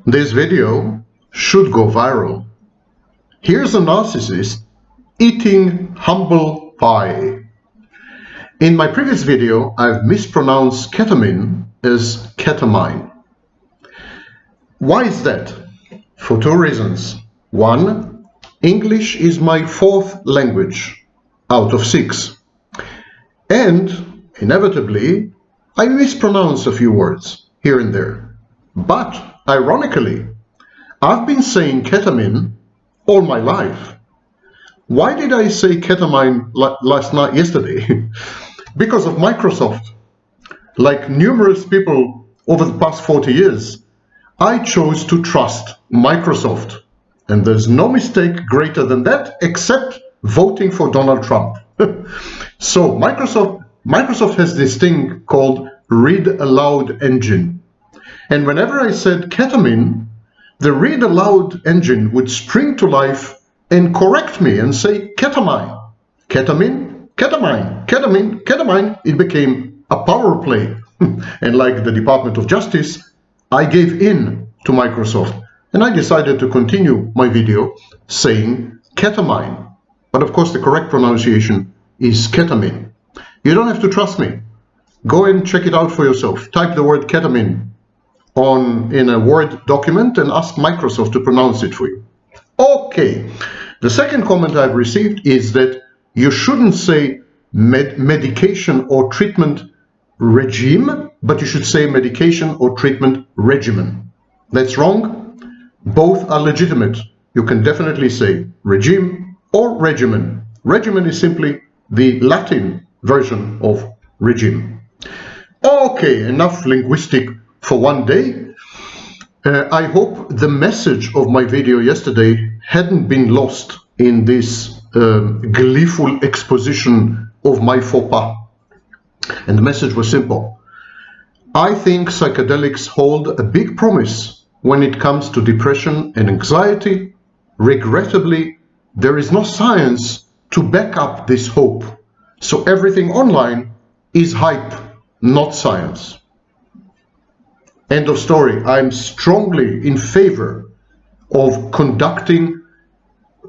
This video should go viral. Here's a narcissist eating humble pie. In my previous video, I've mispronounced ketamine as ketamine. Why is that? For two reasons. One, English is my fourth language out of 6. And, inevitably, I mispronounce a few words here and there. But, ironically, I've been saying ketamine all my life. Why did I say ketamine yesterday? Because of Microsoft. Like numerous people over the past 40 years, I chose to trust Microsoft. And there's no mistake greater than that, except voting for Donald Trump. So Microsoft has this thing called read aloud engine. And whenever I said ketamine, the read aloud engine would spring to life and correct me and say ketamine, ketamine, ketamine, ketamine, ketamine. It became a power play. And like the Department of Justice, I gave in to Microsoft and I decided to continue my video saying ketamine. But of course the correct pronunciation is ketamine. You don't have to trust me. Go and check it out for yourself. Type the word ketamine in a Word document and ask Microsoft to pronounce it for you. Okay, the second comment I've received is that you shouldn't say medication or treatment regime, but you should say medication or treatment regimen. That's wrong. Both are legitimate. You can definitely say regime or regimen. Regimen is simply the Latin version of regime. Okay, enough linguistic for one day. I hope the message of my video yesterday hadn't been lost in this gleeful exposition of my faux pas. And the message was simple. I think psychedelics hold a big promise when it comes to depression and anxiety. Regrettably, there is no science to back up this hope. So everything online is hype, not science. End of story. I'm strongly in favor of conducting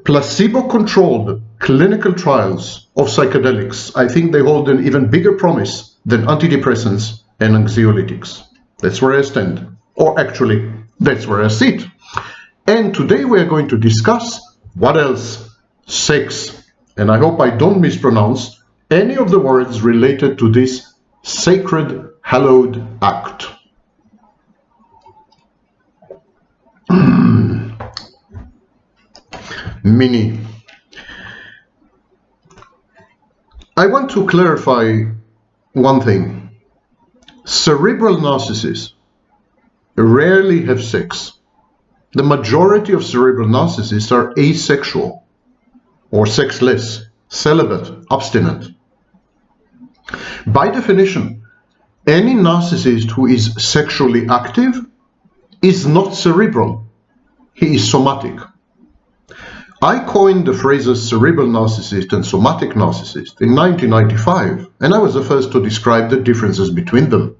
placebo-controlled clinical trials of psychedelics. I think they hold an even bigger promise than antidepressants and anxiolytics. That's where I stand. Or actually, that's where I sit. And today we are going to discuss what else? Sex. And I hope I don't mispronounce any of the words related to this sacred, hallowed act. Mini. I want to clarify one thing. Cerebral narcissists rarely have sex. The majority of cerebral narcissists are asexual or sexless, celibate, abstinent. By definition, any narcissist who is sexually active is not cerebral. He is somatic. I coined the phrases cerebral narcissist and somatic narcissist in 1995, and I was the first to describe the differences between them.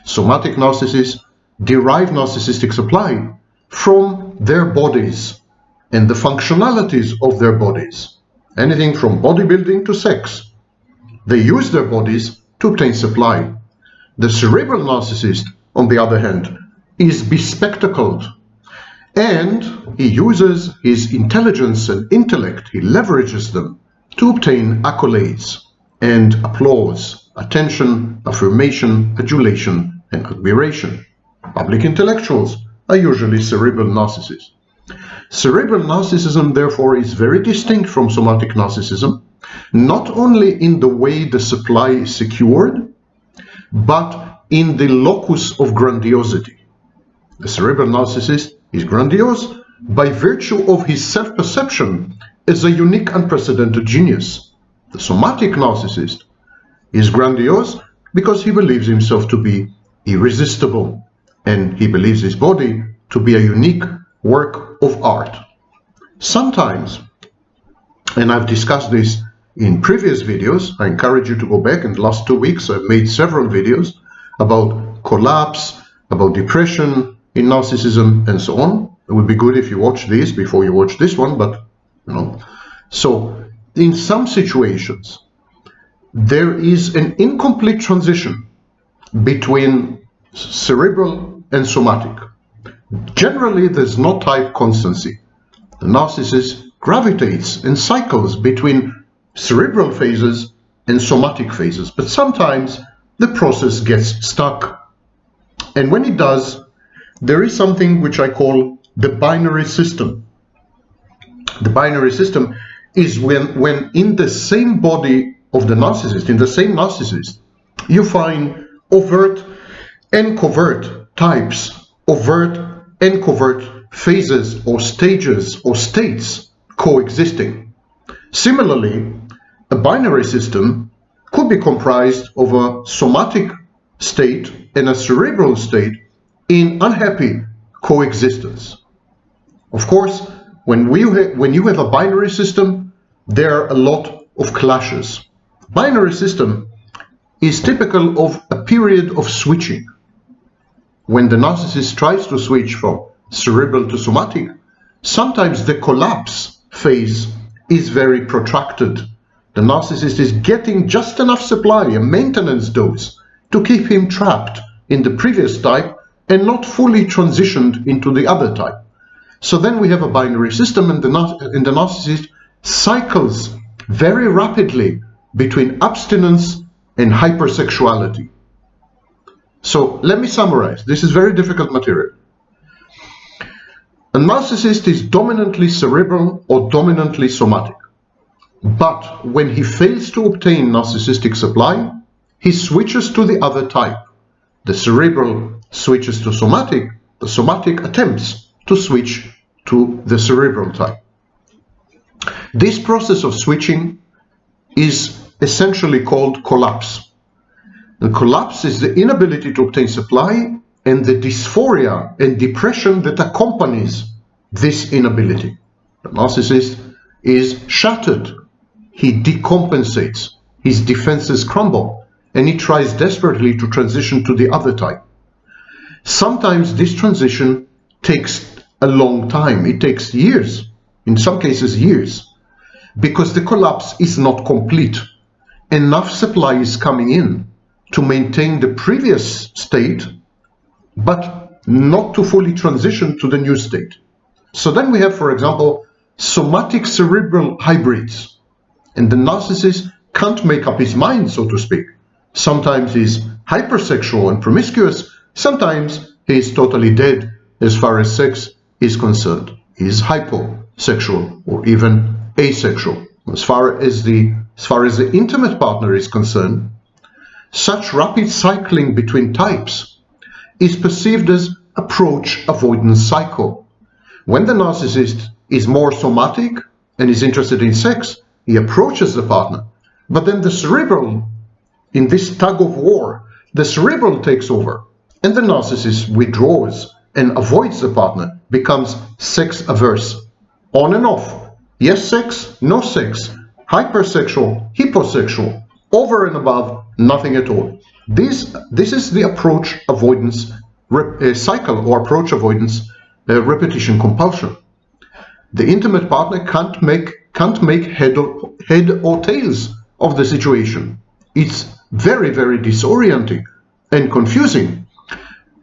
Somatic narcissists derive narcissistic supply from their bodies and the functionalities of their bodies, anything from bodybuilding to sex. They use their bodies to obtain supply. The cerebral narcissist, on the other hand, is bespectacled, and he uses his intelligence and intellect, he leverages them to obtain accolades and applause, attention, affirmation, adulation, and admiration. Public intellectuals are usually cerebral narcissists. Cerebral narcissism, therefore, is very distinct from somatic narcissism, not only in the way the supply is secured, but in the locus of grandiosity. The cerebral narcissist is grandiose by virtue of his self-perception as a unique, unprecedented genius. The somatic narcissist is grandiose because he believes himself to be irresistible, and he believes his body to be a unique work of art. Sometimes, and I've discussed this in previous videos, I encourage you to go back. In the last 2 weeks I've made several videos about collapse, about depression, in narcissism, and so on. It would be good if you watch this before you watch this one, but you know. So in some situations, there is an incomplete transition between cerebral and somatic. Generally, there's no type constancy. The narcissist gravitates and cycles between cerebral phases and somatic phases, but sometimes the process gets stuck. And when it does, there is something which I call the binary system. The binary system is when in the same body of the narcissist, in the same narcissist, you find overt and covert types, overt and covert phases or stages or states coexisting. Similarly, a binary system could be comprised of a somatic state and a cerebral state in unhappy coexistence. Of course, when you have a binary system, there are a lot of clashes. Binary system is typical of a period of switching. When the narcissist tries to switch from cerebral to somatic, sometimes the collapse phase is very protracted. The narcissist is getting just enough supply, a maintenance dose, to keep him trapped in the previous type and not fully transitioned into the other type. So then we have a binary system, and the narcissist cycles very rapidly between abstinence and hypersexuality. So let me summarize. This is very difficult material. A narcissist is dominantly cerebral or dominantly somatic. But when he fails to obtain narcissistic supply, he switches to the other type. The cerebral switches to somatic, the somatic attempts to switch to the cerebral type. This process of switching is essentially called collapse. The collapse is the inability to obtain supply and the dysphoria and depression that accompanies this inability. The narcissist is shattered. He decompensates. His defenses crumble, and he tries desperately to transition to the other type. Sometimes this transition takes a long time. It takes years, in some cases years, because the collapse is not complete. Enough supply is coming in to maintain the previous state, but not to fully transition to the new state. So then we have, for example, somatic-cerebral hybrids, and the narcissist can't make up his mind, so to speak. Sometimes he's hypersexual and promiscuous, sometimes he's totally dead as far as sex is concerned. He's hyposexual or even asexual. As far as the intimate partner is concerned, such rapid cycling between types is perceived as approach-avoidance cycle. When the narcissist is more somatic and is interested in sex, he approaches the partner. But then the cerebral, in this tug of war, the cerebral takes over, and the narcissist withdraws and avoids the partner, becomes sex averse. On and off. Yes sex, no sex, hypersexual, hyposexual, over and above, nothing at all. This is the approach avoidance cycle, or approach avoidance repetition compulsion. The intimate partner can't make head or tails of the situation. It's very, very disorienting and confusing.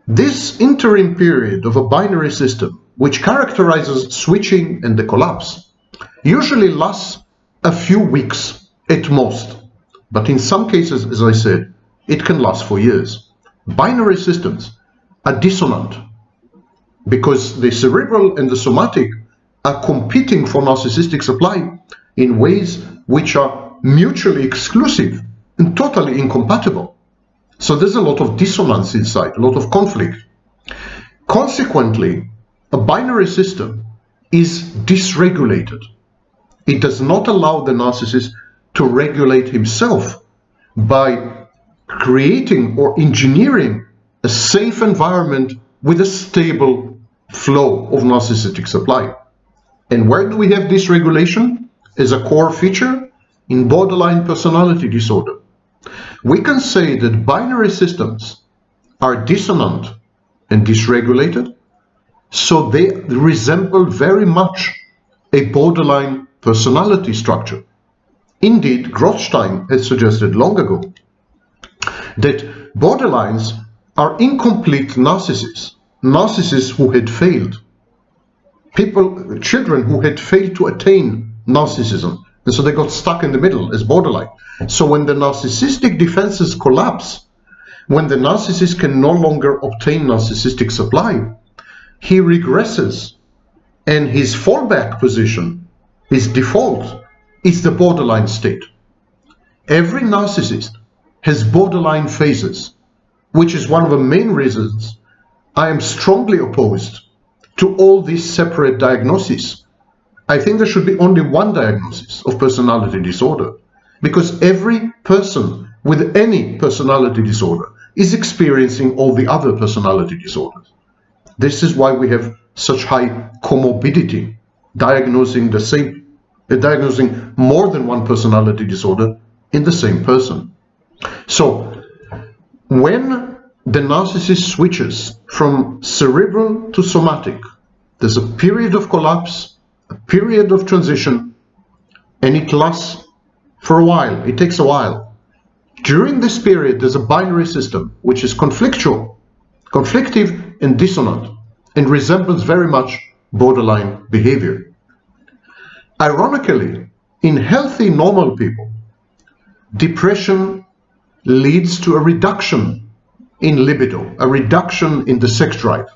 This interim period of a binary system, which characterizes switching and the collapse, usually lasts a few weeks at most. But in some cases, as I said, it can last for years. Binary systems are dissonant because the cerebral and the somatic are competing for narcissistic supply in ways which are mutually exclusive and totally incompatible. So there's a lot of dissonance inside, a lot of conflict. Consequently, a binary system is dysregulated. It does not allow the narcissist to regulate himself by creating or engineering a safe environment with a stable flow of narcissistic supply. And where do we have dysregulation as a core feature? In borderline personality disorder. We can say that binary systems are dissonant and dysregulated So they resemble very much a borderline personality structure. Indeed, Grothstein had suggested long ago that borderlines are incomplete narcissists, narcissists who had failed, children who had failed to attain narcissism, and so they got stuck in the middle as borderline. So when the narcissistic defenses collapse, when the narcissist can no longer obtain narcissistic supply, he regresses, and his fallback position, his default, is the borderline state. Every narcissist has borderline phases, which is one of the main reasons I am strongly opposed to all these separate diagnoses. I think there should be only one diagnosis of personality disorder, because every person with any personality disorder is experiencing all the other personality disorders. This is why we have such high comorbidity, diagnosing more than one personality disorder in the same person. So when the narcissist switches from cerebral to somatic, there's a period of collapse, a period of transition, and it lasts for a while. It takes a while. During this period, there's a binary system which is conflictual, conflictive and dissonant, and resembles very much borderline behavior. Ironically, in healthy, normal people, depression leads to a reduction in libido, a reduction in the sex drive.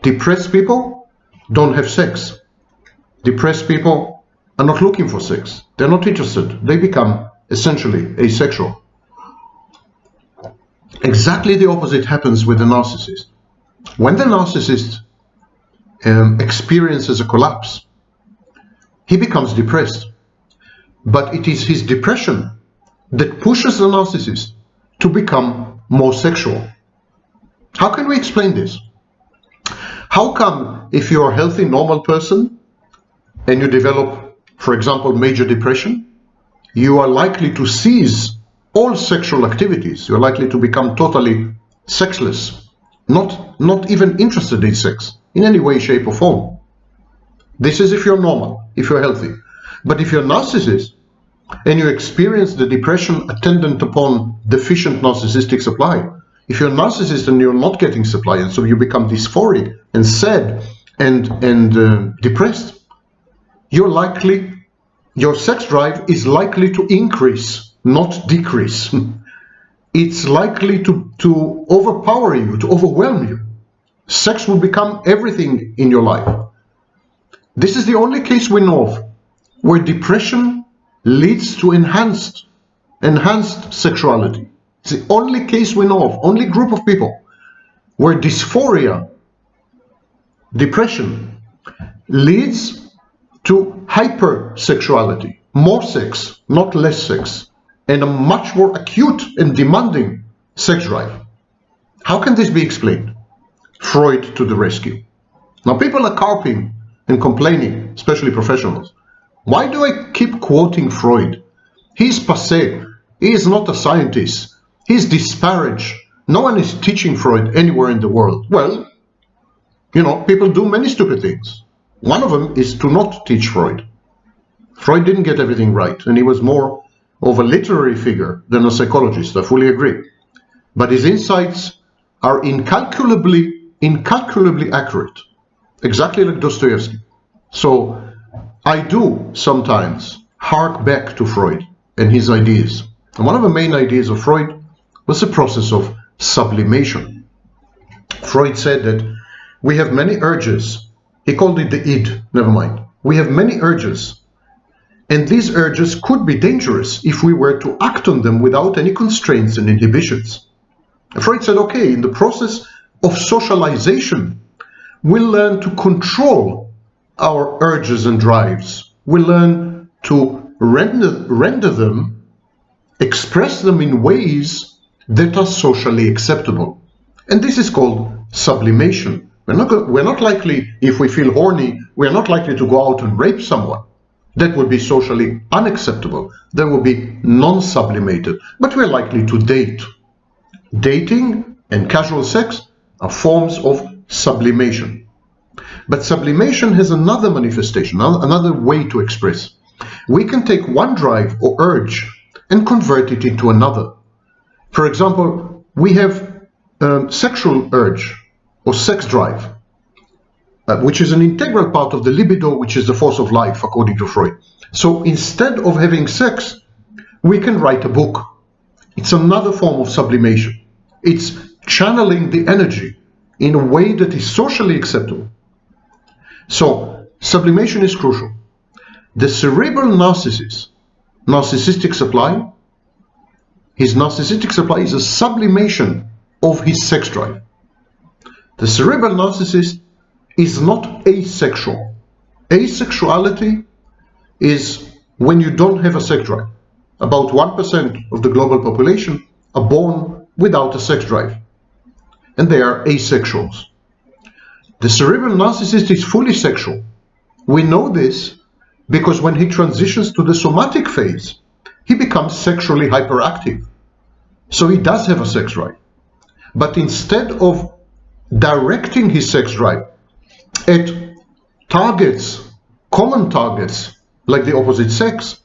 Depressed people don't have sex. Depressed people are not looking for sex. They're not interested. They become essentially asexual. Exactly the opposite happens with the narcissist. When the narcissist experiences a collapse, he becomes depressed. But it is his depression that pushes the narcissist to become more sexual. How can we explain this? How come if you're a healthy, normal person and you develop, for example, major depression, you are likely to cease all sexual activities? You're likely to become totally sexless, not even interested in sex in any way, shape, or form. This is if you're normal, if you're healthy. But if you're a narcissist and you experience the depression attendant upon deficient narcissistic supply, if you're a narcissist and you're not getting supply, and so you become dysphoric and sad and depressed, your sex drive is likely to increase, not decrease. It's likely to overpower you, to overwhelm you. Sex will become everything in your life. This is the only case we know of where depression leads to enhanced sexuality. It's the only case we know of, only group of people where dysphoria, depression, leads to hypersexuality, more sex, not less sex, and a much more acute and demanding sex drive. How can this be explained? Freud to the rescue. Now people are carping and complaining, especially professionals. Why do I keep quoting Freud? He's passé. He is not a scientist. He's disparaged. No one is teaching Freud anywhere in the world. Well, you know, people do many stupid things. One of them is to not teach Freud. Freud didn't get everything right, and he was more of a literary figure than a psychologist. I fully agree. But his insights are incalculably accurate, exactly like Dostoevsky. So I do sometimes hark back to Freud and his ideas. And one of the main ideas of Freud was the process of sublimation. Freud said that we have many urges. He called it the id, never mind. We have many urges, and these urges could be dangerous if we were to act on them without any constraints and inhibitions. And Freud said, okay, in the process of socialization, we'll learn to control our urges and drives. We learn to render them, express them in ways that are socially acceptable. And this is called sublimation. We're not likely, if we feel horny, we're not likely to go out and rape someone. That would be socially unacceptable. That would be non-sublimated. But we're likely to date. Dating and casual sex are forms of sublimation. But sublimation has another manifestation, another way to express. We can take one drive or urge and convert it into another. For example, we have sexual urge or sex drive, which is an integral part of the libido, which is the force of life, according to Freud. So instead of having sex, we can write a book. It's another form of sublimation. It's channeling the energy in a way that is socially acceptable. So sublimation is crucial. The cerebral narcissist, narcissistic supply, his narcissistic supply is a sublimation of his sex drive. The cerebral narcissist is not asexual. Asexuality is when you don't have a sex drive. About 1% of the global population are born without a sex drive, and they are asexuals. The cerebral narcissist is fully sexual. We know this because when he transitions to the somatic phase, he becomes sexually hyperactive. So he does have a sex drive. But instead of directing his sex drive at targets, common targets, like the opposite sex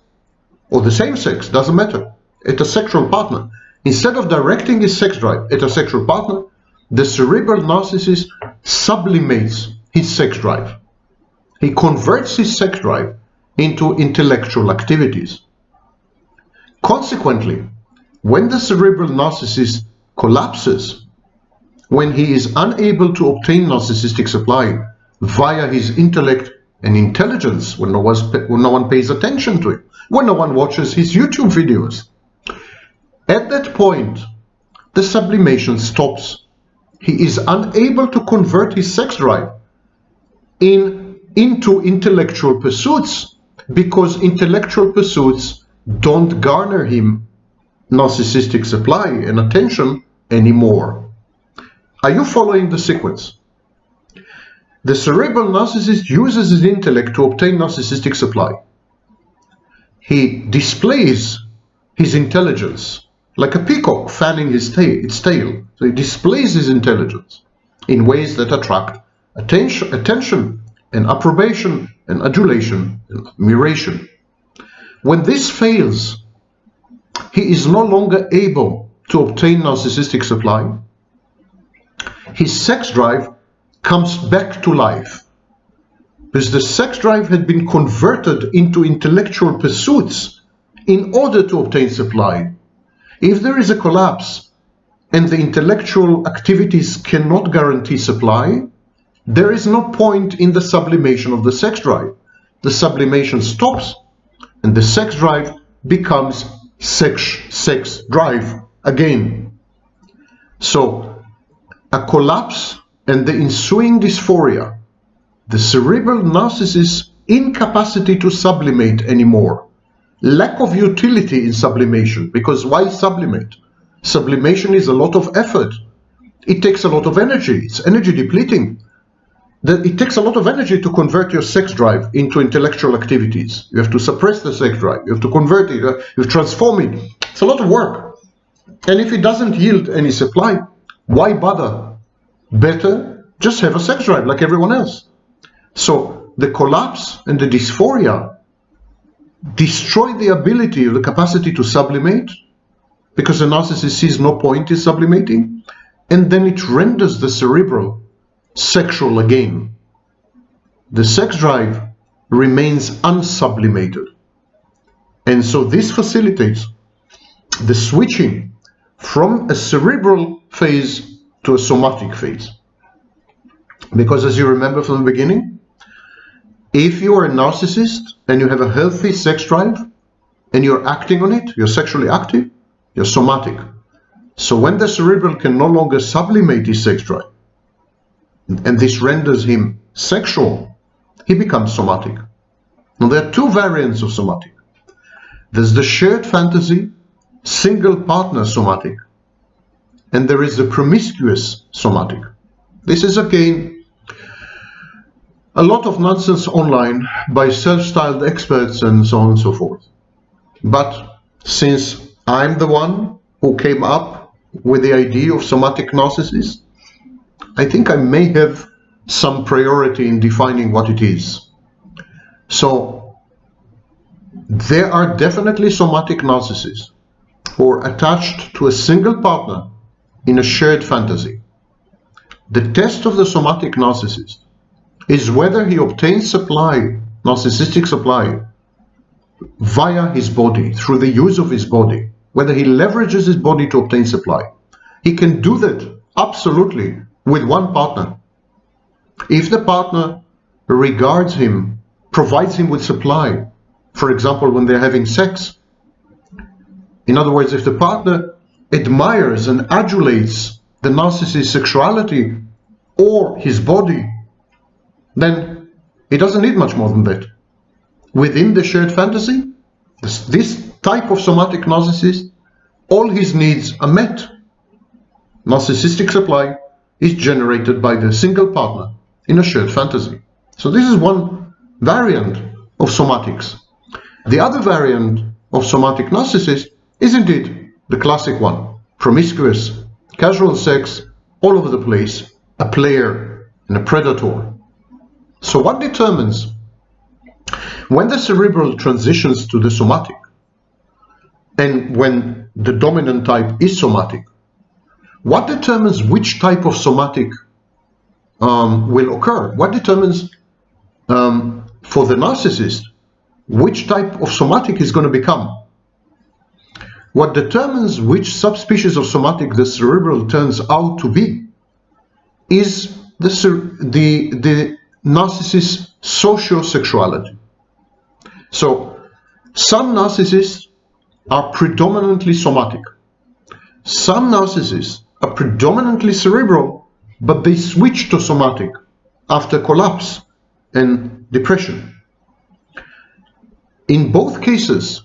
or the same sex, doesn't matter, at a sexual partner, instead of directing his sex drive at a sexual partner, the cerebral narcissist sublimates his sex drive. He converts his sex drive into intellectual activities. Consequently, when the cerebral narcissist collapses, when he is unable to obtain narcissistic supply via his intellect and intelligence, when no one pays attention to him, when no one watches his YouTube videos, at that point, the sublimation stops. He is unable to convert his sex drive into intellectual pursuits, because intellectual pursuits don't garner him narcissistic supply and attention anymore. Are you following the sequence? The cerebral narcissist uses his intellect to obtain narcissistic supply. He displays his intelligence like a peacock fanning its tail. So he displays his intelligence in ways that attract attention and approbation and adulation and admiration. When this fails, he is no longer able to obtain narcissistic supply. His sex drive comes back to life, because the sex drive had been converted into intellectual pursuits in order to obtain supply. If there is a collapse and the intellectual activities cannot guarantee supply, there is no point in the sublimation of the sex drive. The sublimation stops and the sex drive becomes sex drive again. So a collapse and the ensuing dysphoria, the cerebral narcissist's incapacity to sublimate anymore, lack of utility in sublimation, because why sublimate? Sublimation is a lot of effort. It takes a lot of energy. It's energy depleting. It takes a lot of energy to convert your sex drive into intellectual activities. You have to suppress the sex drive. You have to convert it. You have to transform it. It's a lot of work. And if it doesn't yield any supply, why bother? Better just have a sex drive like everyone else. So the collapse and the dysphoria destroy the ability or the capacity to sublimate, because the narcissist sees no point in sublimating, and then it renders the cerebral sexual again. The sex drive remains unsublimated. And so this facilitates the switching from a cerebral phase to a somatic phase. Because as you remember from the beginning, if you are a narcissist and you have a healthy sex drive and you're acting on it, you're sexually active, you're somatic. So when the cerebral can no longer sublimate his sex drive, and this renders him sexual, he becomes somatic. Now there are two variants of somatic. There's the shared fantasy, single partner somatic, and there is the promiscuous somatic. This is again a lot of nonsense online by self-styled experts and so on and so forth. But since I'm the one who came up with the idea of somatic narcissists, I think I may have some priority in defining what it is. So there are definitely somatic narcissists who are attached to a single partner in a shared fantasy. The test of the somatic narcissist is whether he obtains supply, narcissistic supply, via his body, through the use of his body, whether he leverages his body to obtain supply. He can do that absolutely with one partner. If the partner regards him, provides him with supply, for example, when they're having sex. In other words, if the partner admires and adulates the narcissist's sexuality or his body, then he doesn't need much more than that. Within the shared fantasy, this type of somatic narcissist, all his needs are met. Narcissistic supply is generated by the single partner in a shared fantasy. So this is one variant of somatics. The other variant of somatic narcissist is indeed the classic one: promiscuous, casual sex, all over the place, a player and a predator. So what determines when the cerebral transitions to the somatic, and when the dominant type is somatic? What determines which type of somatic will occur? What determines for the narcissist which type of somatic is going to become? What determines which subspecies of somatic the cerebral turns out to be is the narcissist's sociosexuality. So some narcissists are predominantly somatic. Some narcissists are predominantly cerebral, but they switch to somatic after collapse and depression. In both cases,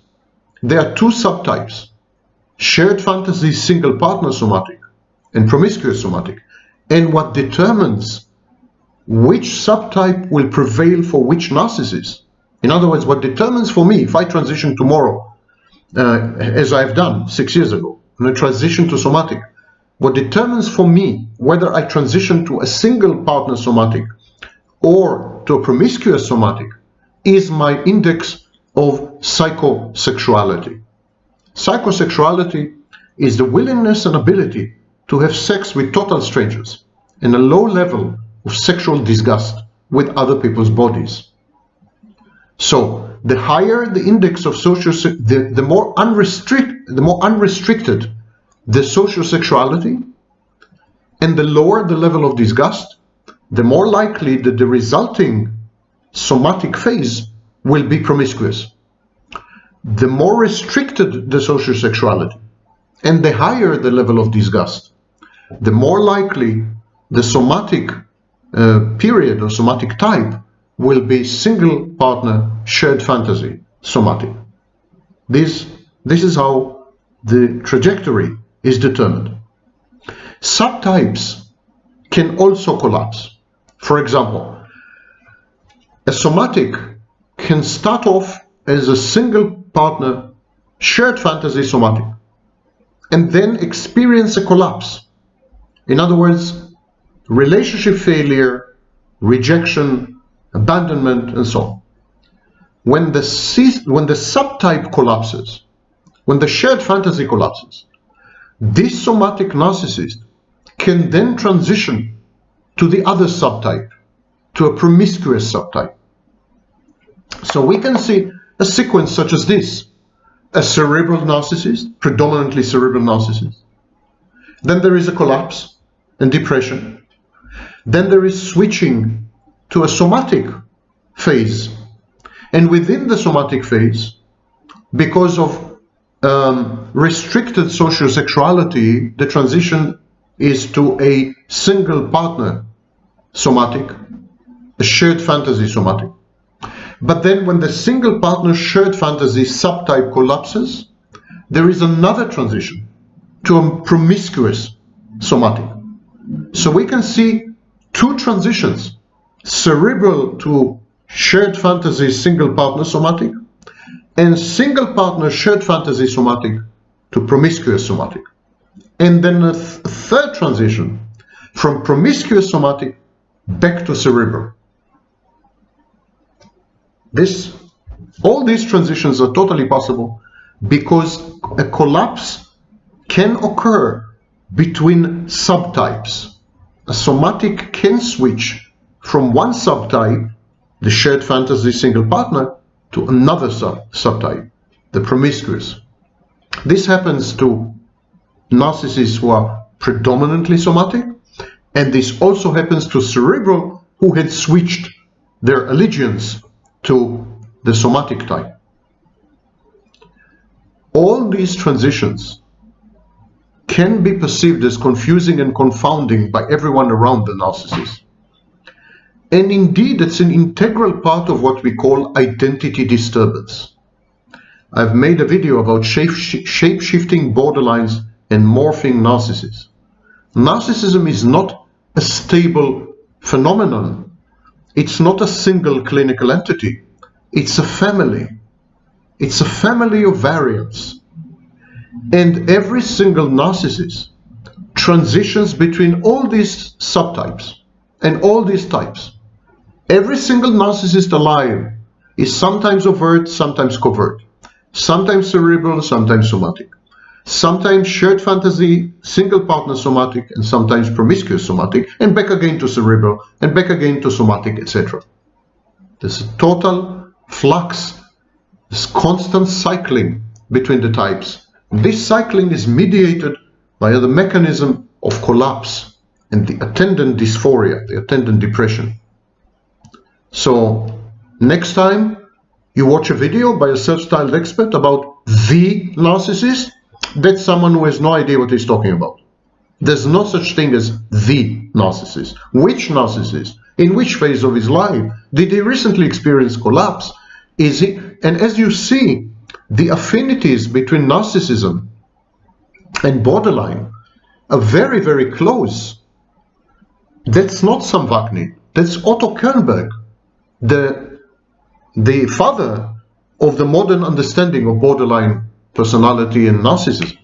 there are two subtypes: shared fantasy single partner somatic and promiscuous somatic. And what determines which subtype will prevail for which narcissist, in other words, what determines for me, if I transition tomorrow, as I've done 6 years ago, and I transition to somatic, what determines for me whether I transition to a single partner somatic or to a promiscuous somatic is my index of psychosexuality. Psychosexuality is the willingness and ability to have sex with total strangers and a low level of sexual disgust with other people's bodies. So the higher the index of the more unrestricted the sociosexuality, and the lower the level of disgust, the more likely that the resulting somatic phase will be promiscuous. The more restricted the sociosexuality and the higher the level of disgust, the more likely the somatic period or somatic type will be single partner shared fantasy somatic. This is how the trajectory is determined. Subtypes can also collapse. For example, a somatic can start off as a single partner shared fantasy somatic and then experience a collapse. In other words, relationship failure, rejection, abandonment, and so on. When the subtype collapses, when the shared fantasy collapses, this somatic narcissist can then transition to the other subtype, to a promiscuous subtype. So we can see a sequence such as this: a cerebral narcissist, predominantly cerebral narcissist. Then there is a collapse and depression. Then there is switching to a somatic phase. And within the somatic phase, because of restricted sociosexuality, the transition is to a single partner somatic, a shared fantasy somatic. But then when the single partner shared fantasy subtype collapses, there is another transition to a promiscuous somatic. So we can see two transitions: cerebral to shared fantasy single partner somatic, and single partner shared fantasy somatic to promiscuous somatic. And then a third transition from promiscuous somatic back to cerebral. All these transitions are totally possible because a collapse can occur between subtypes. A somatic can switch from one subtype, the shared fantasy single partner, to another subtype, the promiscuous. This happens to narcissists who are predominantly somatic, and this also happens to cerebral who had switched their allegiance to the somatic type. All these transitions can be perceived as confusing and confounding by everyone around the narcissist. And indeed, it's an integral part of what we call identity disturbance. I've made a video about shape-shifting borderlines and morphing narcissists. Narcissism is not a stable phenomenon. It's not a single clinical entity. It's a family. It's a family of variants. And every single narcissist transitions between all these subtypes and all these types. Every single narcissist alive is sometimes overt, sometimes covert, sometimes cerebral, sometimes somatic, sometimes shared fantasy, single partner somatic, and sometimes promiscuous somatic, and back again to cerebral, and back again to somatic, etc. There's a total flux, this constant cycling between the types. And this cycling is mediated by the mechanism of collapse and the attendant dysphoria, the attendant depression. So next time you watch a video by a self-styled expert about the narcissist, that's someone who has no idea what he's talking about. There's no such thing as the narcissist. Which narcissist? In which phase of his life? Did he recently experience collapse? Is he? And as you see, the affinities between narcissism and borderline are very, very close. That's not Sam Vaknin. That's Otto Kernberg, the father of the modern understanding of borderline personality and narcissism.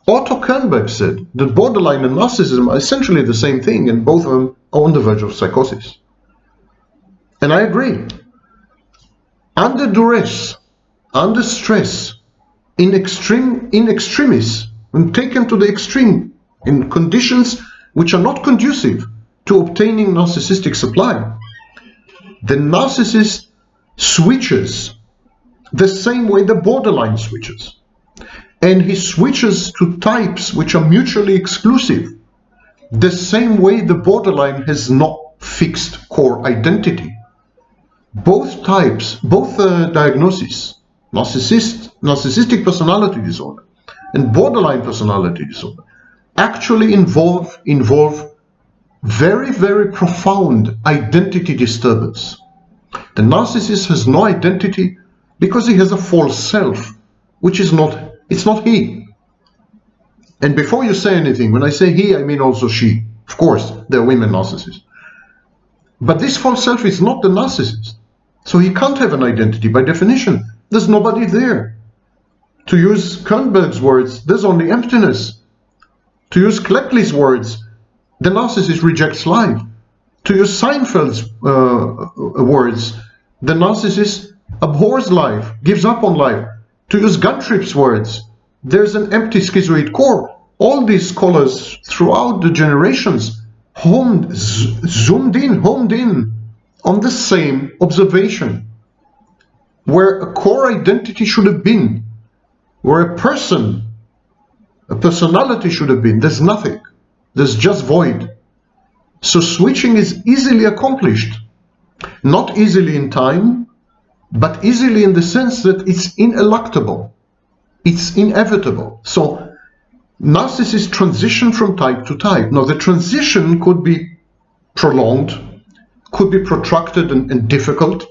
Otto Kernberg said that borderline and narcissism are essentially the same thing, and both of them are on the verge of psychosis. And I agree. Under duress, under stress, in extremis, when taken to the extreme, in conditions which are not conducive to obtaining narcissistic supply, the narcissist switches the same way the borderline switches. And he switches to types which are mutually exclusive, the same way the borderline has no fixed core identity. Both types, both diagnoses, narcissistic personality disorder and borderline personality disorder, actually involve very, very profound identity disturbance. The narcissist has no identity because he has a false self, which is not, it's not he. And before you say anything, when I say he, I mean also she. Of course, there are women narcissists. But this false self is not the narcissist. So he can't have an identity by definition. There's nobody there. To use Kernberg's words, there's only emptiness. To use Cleckley's words, the narcissist rejects life. To use Seinfeld's words, the narcissist abhors life, gives up on life. To use Guntrip's words, there's an empty schizoid core. All these scholars throughout the generations homed in on the same observation, where a core identity should have been, where a personality should have been. There's nothing. There's just void. So switching is easily accomplished. Not easily in time, but easily in the sense that it's ineluctable. It's inevitable. So narcissists transition from type to type. Now the transition could be prolonged, could be protracted and difficult.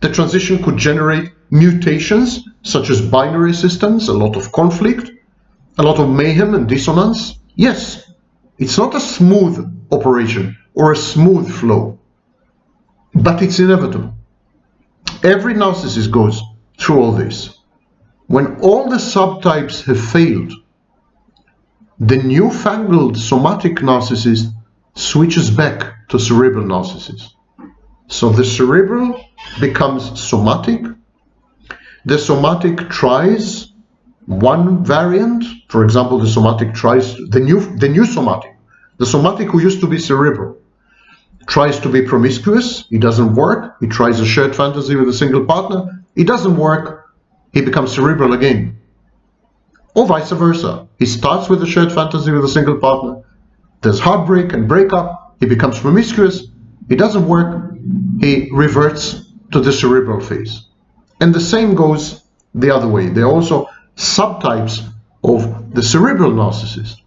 The transition could generate mutations such as binary systems, a lot of conflict, a lot of mayhem and dissonance. Yes, it's not a smooth operation or a smooth flow, but it's inevitable. Every narcissist goes through all this. When all the subtypes have failed, the newfangled somatic narcissist switches back to cerebral narcissists. So the cerebral becomes somatic. The somatic tries one variant. For example, the somatic tries the new somatic. The somatic who used to be cerebral tries to be promiscuous. It doesn't work. He tries a shared fantasy with a single partner. It doesn't work. He becomes cerebral again. Or vice versa. He starts with a shared fantasy with a single partner. There's heartbreak and breakup. He becomes promiscuous. It doesn't work. He reverts to the cerebral phase. And the same goes the other way. There are also subtypes of the cerebral narcissist.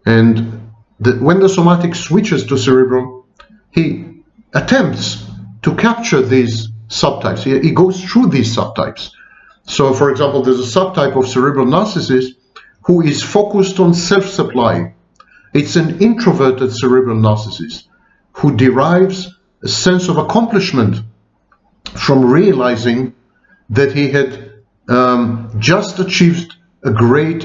And when the somatic switches to cerebral, he attempts to capture these subtypes. He goes through these subtypes. So, for example, there's a subtype of cerebral narcissist who is focused on self-supply. It's an introverted cerebral narcissist who derives a sense of accomplishment from realizing that he had just achieved a great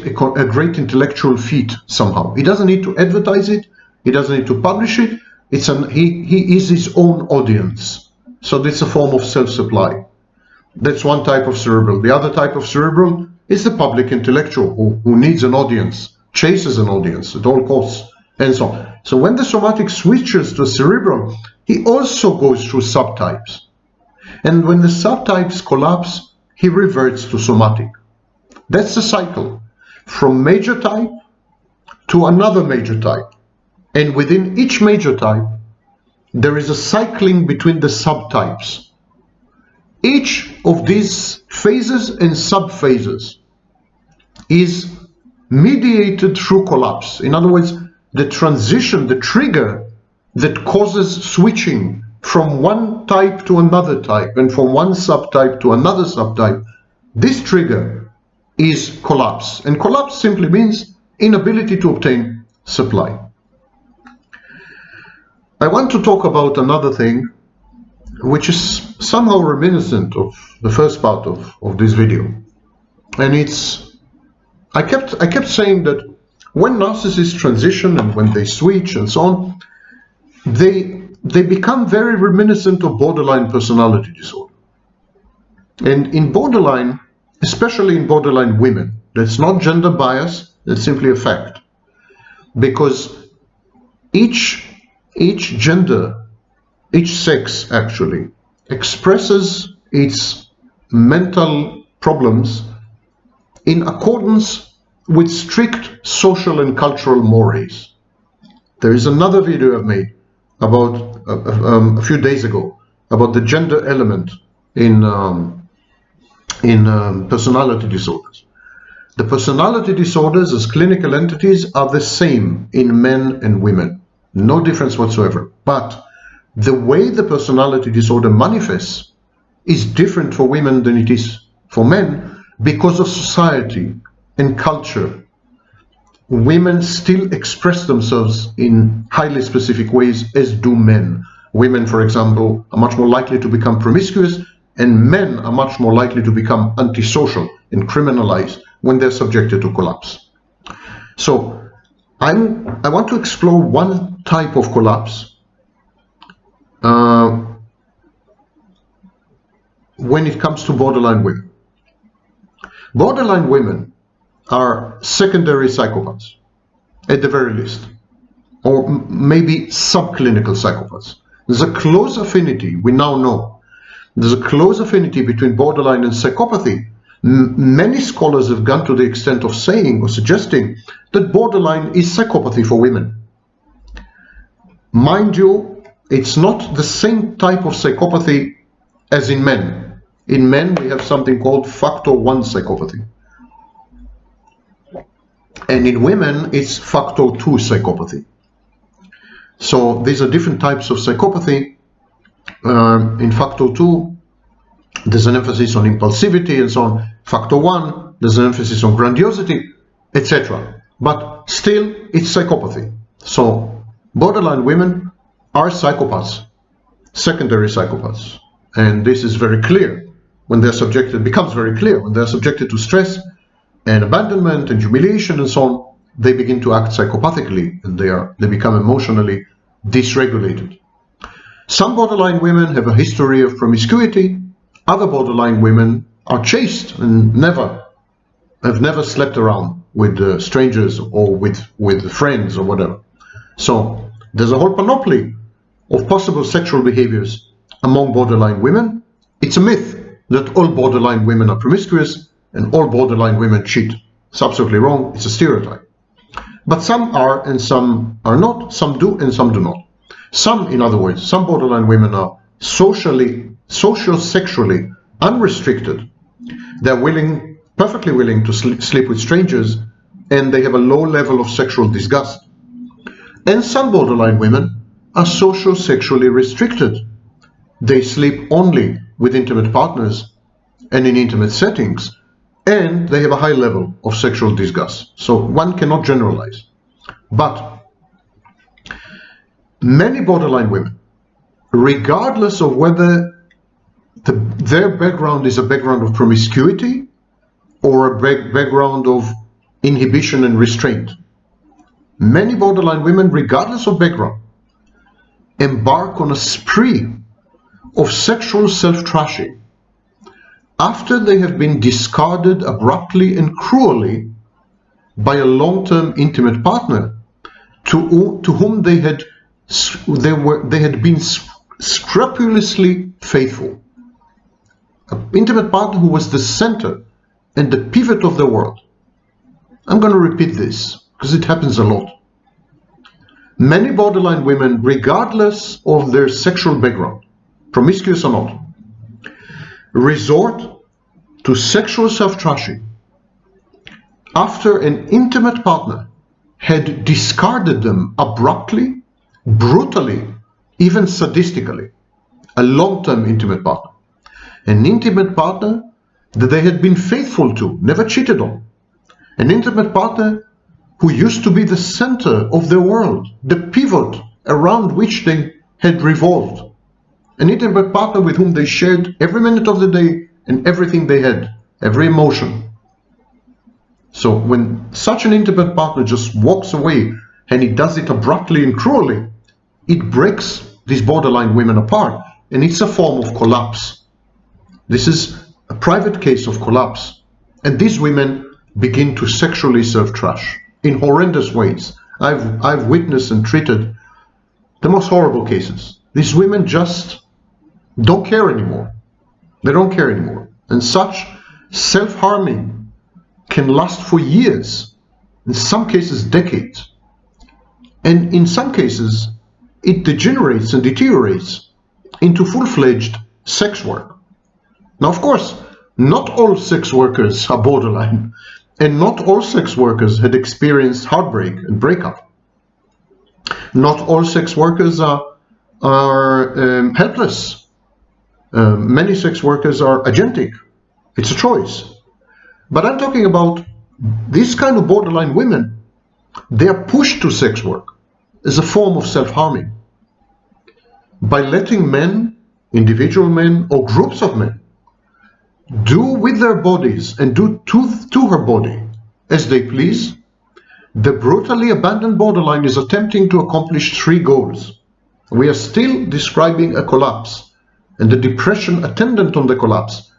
intellectual feat somehow. He doesn't need to advertise it. He doesn't need to publish it. He is his own audience. So that's a form of self-supply. That's one type of cerebral. The other type of cerebral is the public intellectual who needs an audience, chases an audience at all costs, and so on. So when the somatic switches to cerebral, he also goes through subtypes. And when the subtypes collapse, he reverts to somatic. That's the cycle, from major type to another major type. And within each major type, there is a cycling between the subtypes. Each of these phases and subphases is mediated through collapse. In other words, the transition, the trigger that causes switching from one type to another type and from one subtype to another subtype, this trigger is collapse. And collapse simply means inability to obtain supply. I want to talk about another thing which is somehow reminiscent of the first part of this video. And it's, I kept saying that when narcissists transition and when they switch and so on, they become very reminiscent of borderline personality disorder. And in borderline, especially in borderline women, that's not gender bias, that's simply a fact. Because each gender, each sex actually expresses its mental problems in accordance with strict social and cultural mores. There is another video I've made about a few days ago about the gender element in personality disorders. The personality disorders as clinical entities are the same in men and women, no difference whatsoever. But the way the personality disorder manifests is different for women than it is for men because of society and culture. Women still express themselves in highly specific ways, as do men. Women, for example, are much more likely to become promiscuous, and men are much more likely to become antisocial and criminalized when they're subjected to collapse. So I want to explore one type of collapse when it comes to borderline women. Borderline women are secondary psychopaths, at the very least, or maybe subclinical psychopaths. There's a close affinity, we now know. There's a close affinity between borderline and psychopathy. Many scholars have gone to the extent of saying or suggesting that borderline is psychopathy for women. Mind you, it's not the same type of psychopathy as in men. In men, we have something called factor 1 psychopathy. And in women, it's factor 2 psychopathy. So these are different types of psychopathy. In factor 2, there's an emphasis on impulsivity and so on. Factor 1, there's an emphasis on grandiosity, etc. But still, it's psychopathy. So borderline women are psychopaths, secondary psychopaths. And this is very clear when they're subjected, becomes very clear when they're subjected to stress and abandonment and humiliation and so on. They begin to act psychopathically, and they become emotionally dysregulated. Some borderline women have a history of promiscuity. Other borderline women are chaste and have never slept around with strangers or with friends or whatever. So there's a whole panoply of possible sexual behaviors among borderline women. It's a myth that all borderline women are promiscuous and all borderline women cheat. It's absolutely wrong. It's a stereotype. But some are and some are not. Some do and some do not. Some, in other words, some borderline women are sociosexually unrestricted. They're perfectly willing to sleep with strangers, and they have a low level of sexual disgust. And some borderline women are sociosexually restricted. They sleep only with intimate partners and in intimate settings, and they have a high level of sexual disgust. So one cannot generalize. But many borderline women, regardless of whether their background is a background of promiscuity or a background of inhibition and restraint, many borderline women, regardless of background, embark on a spree of sexual self-trashing after they have been discarded abruptly and cruelly by a long-term intimate partner to whom they had been scrupulously faithful. An intimate partner who was the center and the pivot of their world. I'm going to repeat this because it happens a lot. Many borderline women, regardless of their sexual background, promiscuous or not, resort to sexual self-trashing after an intimate partner had discarded them abruptly, brutally, even sadistically. A long-term intimate partner. An intimate partner that they had been faithful to, never cheated on. An intimate partner who used to be the center of their world, the pivot around which they had revolved. An intimate partner with whom they shared every minute of the day and everything they had, every emotion. So when such an intimate partner just walks away and he does it abruptly and cruelly, it breaks these borderline women apart, and it's a form of collapse. This is a private case of collapse, and these women begin to sexually self-trash in horrendous ways. I've witnessed and treated the most horrible cases. These women just don't care anymore. They don't care anymore. And such self-harming can last for years, in some cases decades. And in some cases, it degenerates and deteriorates into full-fledged sex work. Now, of course, not all sex workers are borderline, and not all sex workers had experienced heartbreak and breakup. Not all sex workers are helpless. Many sex workers are agentic. It's a choice. But I'm talking about this kind of borderline women. They are pushed to sex work as a form of self-harming by letting men, individual men or groups of men, do with their bodies and do to her body as they please. The brutally abandoned borderline is attempting to accomplish three goals. We are still describing a collapse, and the depression attendant on the collapse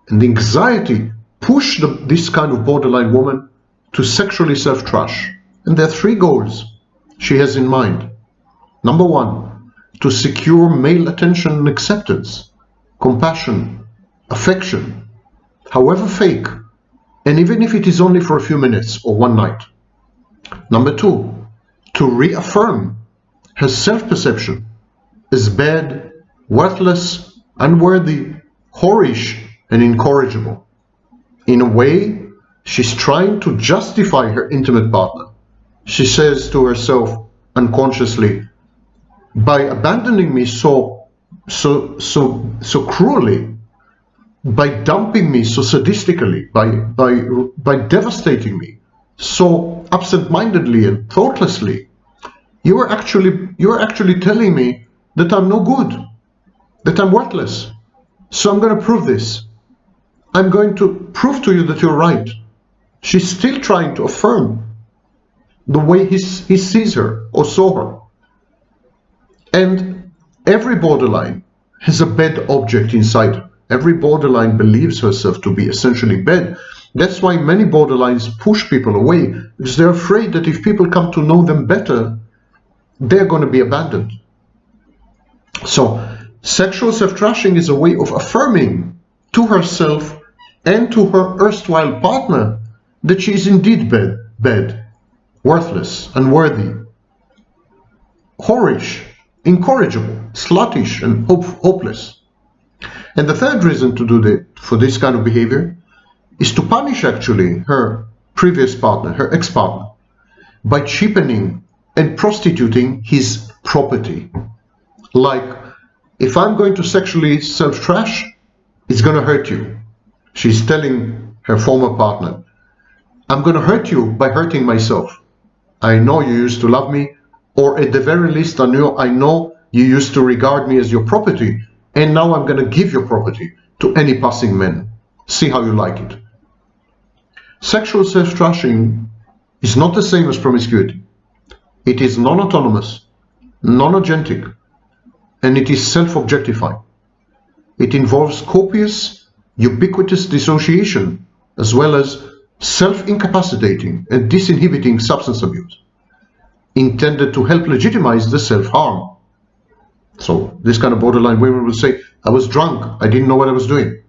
and the anxiety push this kind of borderline woman to sexually self-trash. And there are three goals she has in mind. Number one, to secure male attention and acceptance, compassion, affection, however fake, and even if it is only for a few minutes or one night. Number two, to reaffirm her self-perception as bad, worthless, unworthy, whorish, and incorrigible. In a way, she's trying to justify her intimate partner. She says to herself unconsciously, by abandoning me so cruelly, by dumping me so sadistically, by devastating me so absent-mindedly and thoughtlessly, you are actually telling me that I'm no good, that I'm worthless. So I'm going to prove this. I'm going to prove to you that you're right. She's still trying to affirm the way he sees her or saw her. And every borderline has a bad object inside her. Every borderline believes herself to be essentially bad. That's why many borderlines push people away, because they're afraid that if people come to know them better, they're going to be abandoned. So sexual self-trashing is a way of affirming to herself and to her erstwhile partner that she is indeed bad, worthless, unworthy, whorish, incorrigible, sluttish, and hopeless. And the third reason to do that for this kind of behavior is to punish actually her previous partner, her ex-partner, by cheapening and prostituting his property. Like, if I'm going to sexually self-trash, it's going to hurt you. She's telling her former partner, I'm going to hurt you by hurting myself. I know you used to love me, or at the very least, I know you used to regard me as your property, and now I'm going to give your property to any passing man. See how you like it. Sexual self-trashing is not the same as promiscuity. It is non-autonomous, non-agentic, and it is self-objectifying. It involves copious, ubiquitous dissociation, as well as self-incapacitating and disinhibiting substance abuse, intended to help legitimize the self-harm. So this kind of borderline women will say, I was drunk, I didn't know what I was doing.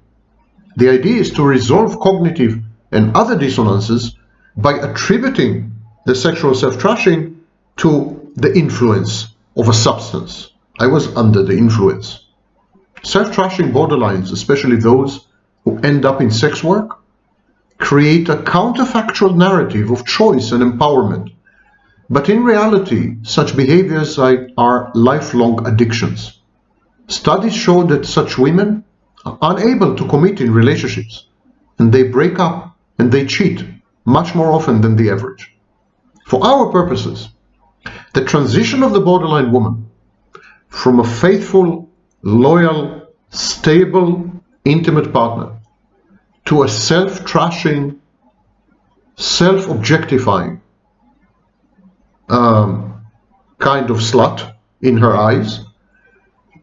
The idea is to resolve cognitive and other dissonances by attributing the sexual self-trashing to the influence of a substance. I was under the influence. Self-trashing borderlines, especially those who end up in sex work, create a counterfactual narrative of choice and empowerment. But in reality, such behaviors are lifelong addictions. Studies show that such women are unable to commit in relationships, and they break up and they cheat much more often than the average. For our purposes, the transition of the borderline woman from a faithful, loyal, stable, intimate partner to a self-trashing, self-objectifying kind of slut in her eyes,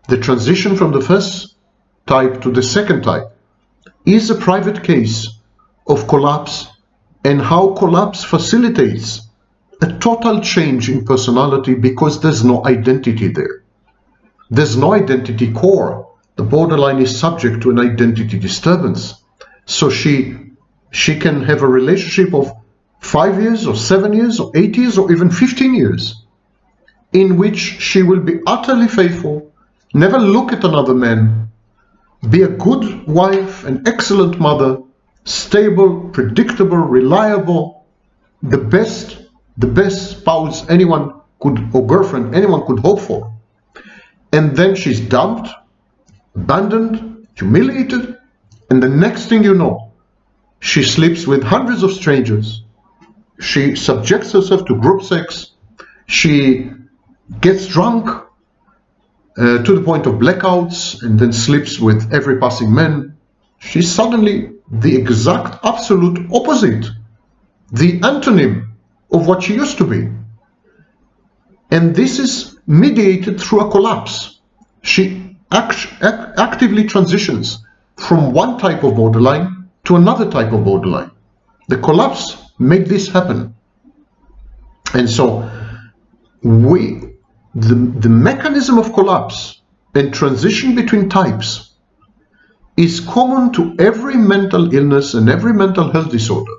the transition from the first type to the second type is a private case of collapse, and how collapse facilitates a total change in personality because there's no identity there. There's no identity core. The borderline is subject to an identity disturbance. So she can have a relationship of 5 years or 7 years or 8 years or even 15 years in which she will be utterly faithful, never look at another man, be a good wife, an excellent mother, stable, predictable, reliable, the best spouse anyone could, or girlfriend anyone could hope for. And then she's dumped, abandoned, humiliated, and the next thing you know, she sleeps with hundreds of strangers. She subjects herself to group sex. She gets drunk to the point of blackouts and then sleeps with every passing man. She's suddenly the exact absolute opposite, the antonym of what she used to be. And this is mediated through a collapse. She actively transitions from one type of borderline to another type of borderline. The collapse made this happen. And so the mechanism of collapse and transition between types is common to every mental illness and every mental health disorder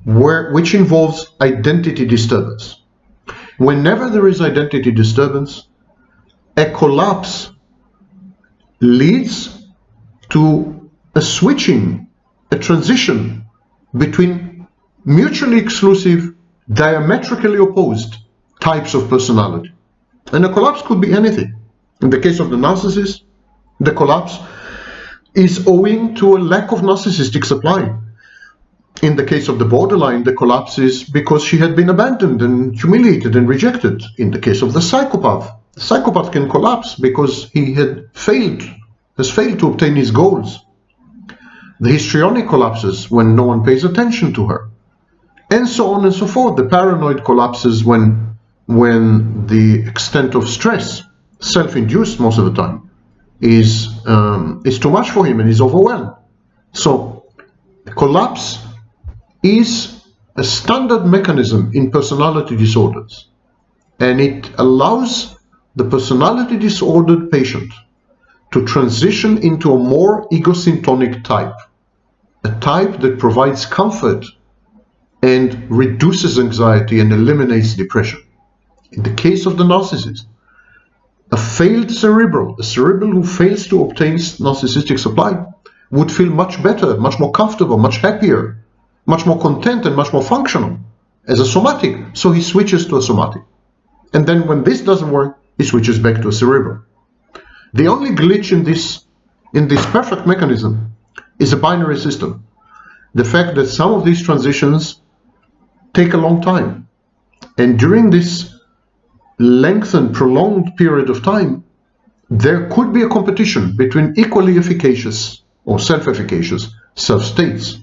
which involves identity disturbance. Whenever there is identity disturbance, a collapse leads to a switching, a transition between mutually exclusive, diametrically opposed types of personality. And a collapse could be anything. In the case of the narcissist, the collapse is owing to a lack of narcissistic supply. In the case of the borderline, the collapse is because she had been abandoned and humiliated and rejected. In the case of the psychopath can collapse because he has failed to obtain his goals. The histrionic collapses when no one pays attention to her, and so on and so forth. The paranoid collapses when the extent of stress self-induced most of the time, is too much for him and he's overwhelmed. So collapse is a standard mechanism in personality disorders, and it allows the personality disordered patient to transition into a more egosyntonic type, a type that provides comfort and reduces anxiety and eliminates depression. In the case of the narcissist, a failed cerebral, a cerebral who fails to obtain narcissistic supply, would feel much better, much more comfortable, much happier, much more content and much more functional as a somatic. So he switches to a somatic. And then when this doesn't work, he switches back to a cerebral. The only glitch in this perfect mechanism is a binary system. The fact that some of these transitions take a long time. And during this lengthened, prolonged period of time, there could be a competition between equally efficacious or self-efficacious self-states,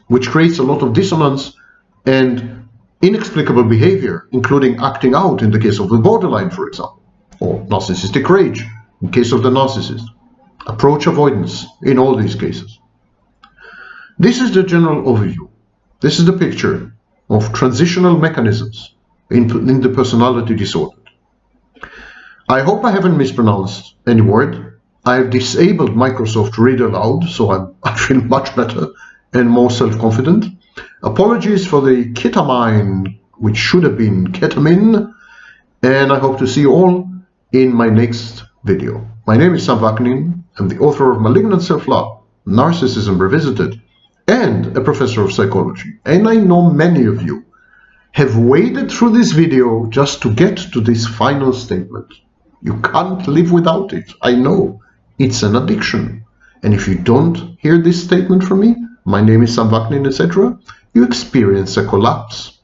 which creates a lot of dissonance and inexplicable behavior, including acting out in the case of the borderline, for example, or narcissistic rage in case of the narcissist, approach-avoidance in all these cases. This is the general overview. This is the picture of transitional mechanisms in the personality disorder. I hope I haven't mispronounced any word. I have disabled Microsoft Read Aloud, so I feel much better and more self-confident. Apologies for the ketamine, which should have been ketamine, and I hope to see you all in my next video. My name is Sam Vaknin. I'm the author of Malignant Self-Love, Narcissism Revisited, and a professor of psychology. And I know many of you have waded through this video just to get to this final statement. You can't live without it. I know. It's an addiction. And if you don't hear this statement from me, my name is Sam Vaknin, etc., you experience a collapse.